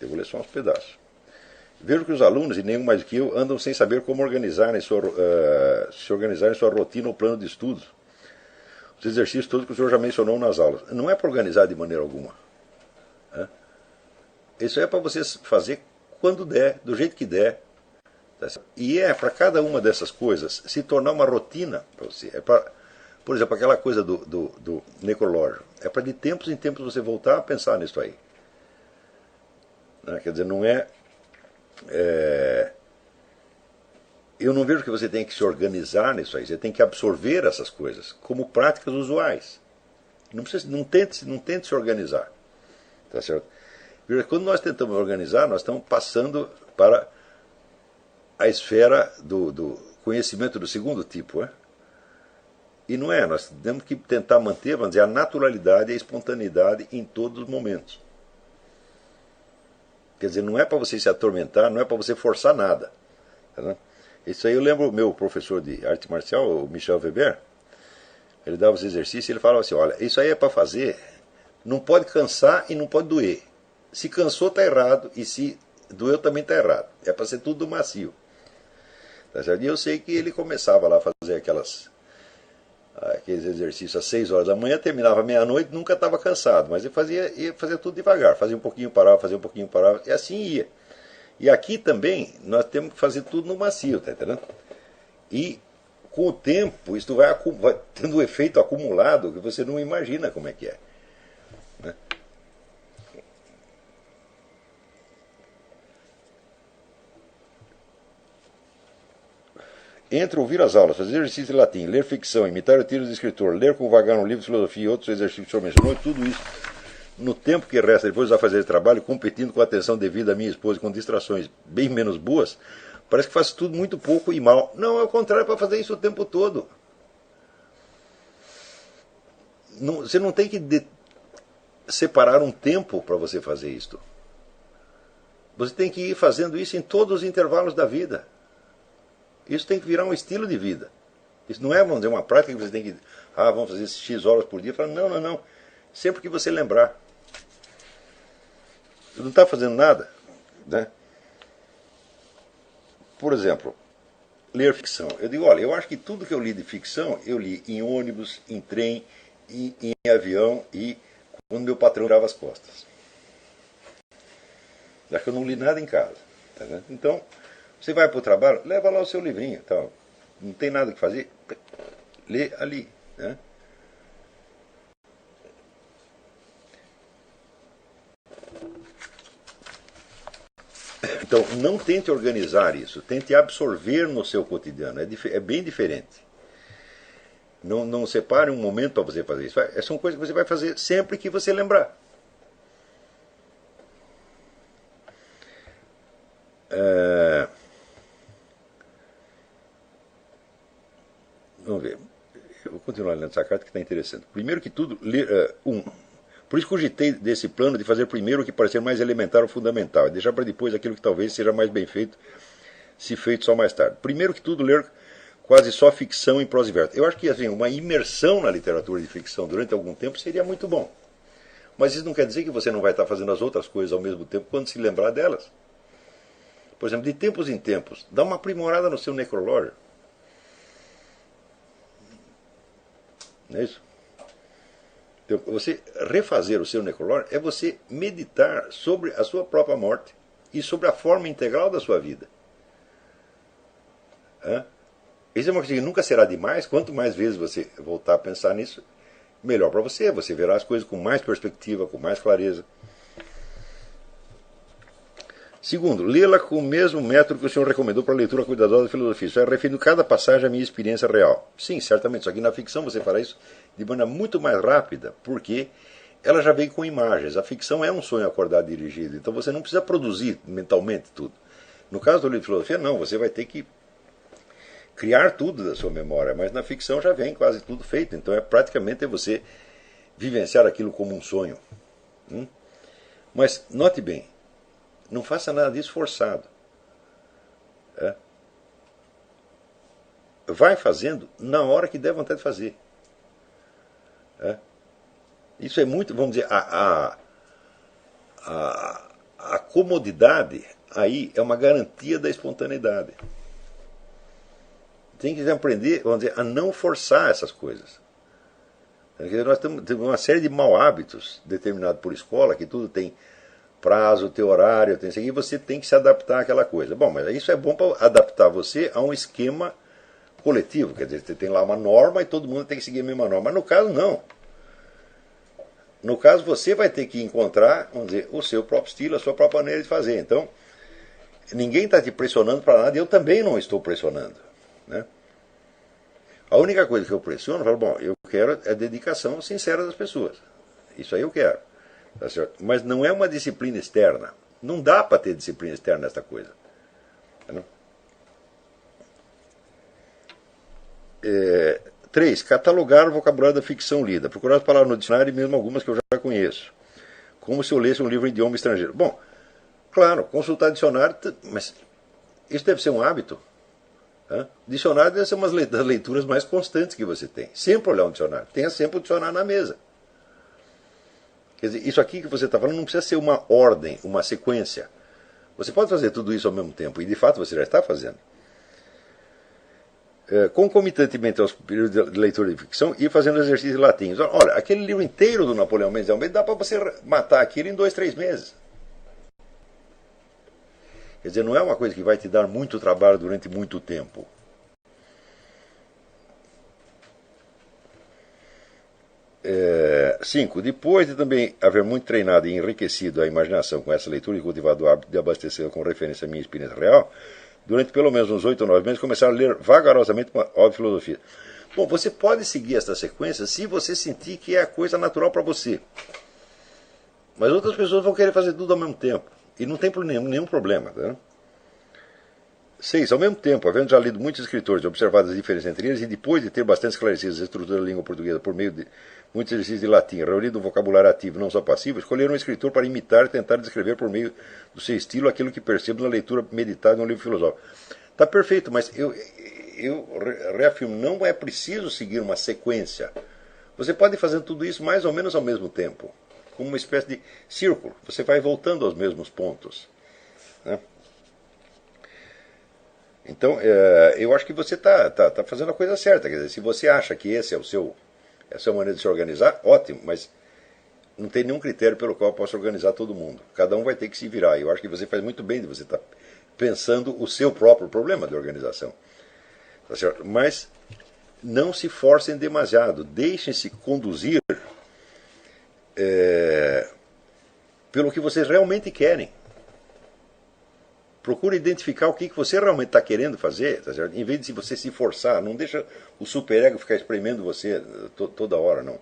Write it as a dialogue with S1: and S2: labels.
S1: Eu vou ler só uns pedaços. Vejo que os alunos, e nenhum mais do que eu, andam sem saber como se organizar em sua rotina ou plano de estudos. Os exercícios todos que o senhor já mencionou nas aulas. Não é para organizar de maneira alguma. Isso é para você fazer quando der, do jeito que der. E é para cada uma dessas coisas se tornar uma rotina para você. Por exemplo, aquela coisa do necrológio. É para de tempos em tempos você voltar a pensar nisso aí. Quer dizer, não é... Eu não vejo que você tem que se organizar nisso aí. Você tem que absorver essas coisas como práticas usuais. Não tente se organizar. Tá certo? Quando nós tentamos organizar, nós estamos passando para a esfera do conhecimento do segundo tipo. E não é, nós temos que tentar manter, vamos dizer, a naturalidade e a espontaneidade em todos os momentos. Quer dizer, não é para você se atormentar, não é para você forçar nada. Tá? Isso aí eu lembro o meu professor de arte marcial, o Michel Weber, ele dava os exercícios e ele falava assim, olha, isso aí é para fazer, não pode cansar e não pode doer. Se cansou está errado e se doeu também está errado. É para ser tudo macio. Tá certo? E eu sei que ele começava lá a fazer aqueles exercícios às 6 horas da manhã, terminava meia-noite, nunca estava cansado, mas ele ia fazer tudo devagar, fazia um pouquinho, parava, fazia um pouquinho, parava, e assim ia. E aqui também nós temos que fazer tudo no macio, tá entendendo? E com o tempo isso vai tendo um efeito acumulado que você não imagina como é que é. Né? Entre ouvir as aulas, fazer exercício de latim, ler ficção, imitar o tiro do escritor, ler com vagar um livro de filosofia e outros exercícios que o senhor mencionou, e tudo isso, no tempo que resta depois de fazer esse trabalho, competindo com a atenção devida à minha esposa, com distrações bem menos boas, parece que faço tudo muito pouco e mal. Não, é o contrário, para fazer isso o tempo todo. Você não tem que separar um tempo para você fazer isto. Você tem que ir fazendo isso em todos os intervalos da vida. Isso tem que virar um estilo de vida. Isso não é, vamos dizer, uma prática que você tem que... vamos fazer X horas por dia. Fala, não. Sempre que você lembrar. Você não está fazendo nada. Né? Por exemplo, ler ficção. Eu digo, olha, eu acho que tudo que eu li de ficção, eu li em ônibus, em trem, em avião e quando meu patrão dava as costas. Acho que eu não li nada em casa. Tá, né? Então... Você vai para o trabalho, leva lá o seu livrinho. Tal. Não tem nada que fazer, lê ali. Né? Então, não tente organizar isso. Tente absorver no seu cotidiano. É bem diferente. Não separe um momento para você fazer isso. São coisas que você vai fazer sempre que você lembrar. Vamos ver. Eu vou continuar lendo essa carta que está interessante. Primeiro que tudo, por isso cogitei desse plano de fazer primeiro o que parecer mais elementar ou fundamental, e deixar para depois aquilo que talvez seja mais bem feito, se feito só mais tarde. Primeiro que tudo, ler quase só ficção em prosa e verso. Eu acho que assim, uma imersão na literatura de ficção durante algum tempo seria muito bom. Mas isso não quer dizer que você não vai estar fazendo as outras coisas ao mesmo tempo quando se lembrar delas. Por exemplo, de tempos em tempos, dá uma aprimorada no seu necrológio. Não é isso? Então, você refazer o seu necrológio é você meditar sobre a sua própria morte e sobre a forma integral da sua vida. Isso é uma coisa que nunca será demais. Quanto mais vezes você voltar a pensar nisso, melhor para você. Você verá as coisas com mais perspectiva, com mais clareza. Segundo, lê-la com o mesmo método que o senhor recomendou para a leitura cuidadosa da filosofia. Isso é referindo cada passagem à minha experiência real. Sim, certamente. Só que na ficção você fará isso de maneira muito mais rápida, porque ela já vem com imagens. A ficção é um sonho acordado dirigido. Então você não precisa produzir mentalmente tudo. No caso do livro de filosofia, não. Você vai ter que criar tudo da sua memória. Mas na ficção já vem quase tudo feito. Então praticamente você vivenciar aquilo como um sonho. Mas note bem. Não faça nada disso forçado. Vai fazendo na hora que der vontade de fazer. Isso é muito, vamos dizer, a comodidade aí é uma garantia da espontaneidade. Tem que aprender, vamos dizer, a não forçar essas coisas. Nós temos uma série de mau hábitos determinados por escola, que tudo tem prazo, tem horário, tem isso aqui, e você tem que se adaptar àquela coisa. Bom, mas isso é bom para adaptar você a um esquema coletivo, quer dizer, você tem lá uma norma e todo mundo tem que seguir a mesma norma. Mas no caso, não. No caso, você vai ter que encontrar, vamos dizer, o seu próprio estilo, a sua própria maneira de fazer. Então, ninguém está te pressionando para nada e eu também não estou pressionando. Né? A única coisa que eu pressiono, eu falo, bom, eu quero a dedicação sincera das pessoas. Isso aí eu quero. Tá certo? Mas não é uma disciplina externa. Não dá para ter disciplina externa nessa coisa. Tá? 3. Catalogar o vocabulário da ficção lida. Procurar as palavras no dicionário, mesmo algumas que eu já conheço. Como se eu lesse um livro em idioma estrangeiro. Bom, claro, consultar dicionário, mas isso deve ser um hábito. Tá? Dicionário deve ser uma das leituras mais constantes que você tem. Sempre olhar um dicionário. Tenha sempre o dicionário na mesa. Quer dizer, isso aqui que você está falando não precisa ser uma ordem, uma sequência. Você pode fazer tudo isso ao mesmo tempo, e de fato você já está fazendo. Concomitantemente aos períodos de leitura de ficção, ir fazendo exercícios latinos. Olha, aquele livro inteiro do Napoleão Mendes de Almeida dá para você matar aquilo em 2, 3 meses. Quer dizer, não é uma coisa que vai te dar muito trabalho durante muito tempo. 5. Depois de também haver muito treinado e enriquecido a imaginação com essa leitura e cultivado o hábito de abastecer com referência à minha experiência real, durante pelo menos uns 8 ou 9 meses, começar a ler vagarosamente uma obra de filosofia. Bom, você pode seguir esta sequência se você sentir que é a coisa natural para você. Mas outras pessoas vão querer fazer tudo ao mesmo tempo. E não tem nenhum problema. Tá? 6. Ao mesmo tempo, havendo já lido muitos escritores e observado as diferenças entre eles, e depois de ter bastante esclarecido a estrutura da língua portuguesa por meio de muitos exercícios de latim, reunido um vocabulário ativo, não só passivo, escolher um escritor para imitar e tentar descrever por meio do seu estilo aquilo que percebo na leitura meditada de um livro filosófico. Está perfeito, mas eu reafirmo, não é preciso seguir uma sequência. Você pode fazer tudo isso mais ou menos ao mesmo tempo, como uma espécie de círculo. Você vai voltando aos mesmos pontos. Né? Então, eu acho que você está fazendo a coisa certa. Quer dizer, se você acha que esse é a sua maneira de se organizar, ótimo, mas não tem nenhum critério pelo qual eu possa organizar todo mundo. Cada um vai ter que se virar. Eu acho que você faz muito bem de você estar pensando o seu próprio problema de organização. Tá certo? Mas não se forcem demasiado. Deixem-se conduzir pelo que vocês realmente querem. Procure identificar o que você realmente está querendo fazer, tá certo? Em vez de você se forçar. Não deixa o superego ficar espremendo você toda hora, não.